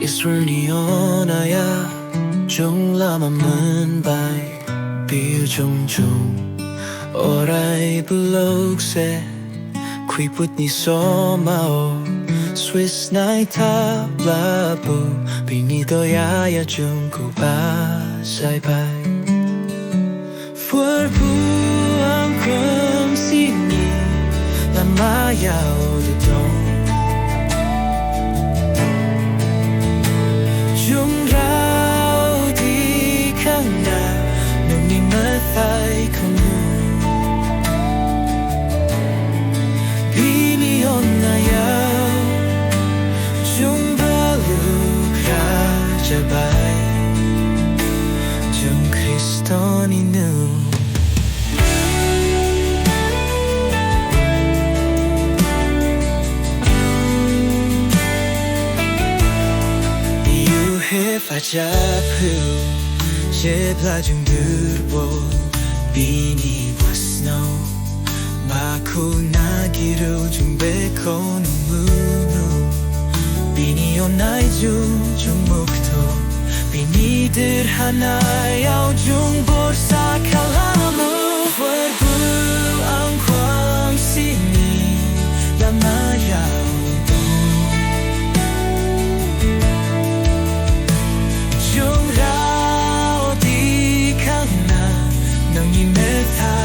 Is really on aya chung lama mun bai biu chung chung orai blog se qui put ni so mao Swiss night tablabu bini do ya chung ku ba sai bai for bu ang kum sini la ma yao de dong Chung rao di khang na nung ni mất phải không nu Bini on na yao chung balu kha jabai chung Kristo ni nu If I jump Ship la jung durbo Bini was no Maku nagiru jung beko no munu Bini onai jung mukto Bini dir hanai au jung borsa kalamu Verbu ang kwang sini Lama yao Chung rao di khang na nang ni me tha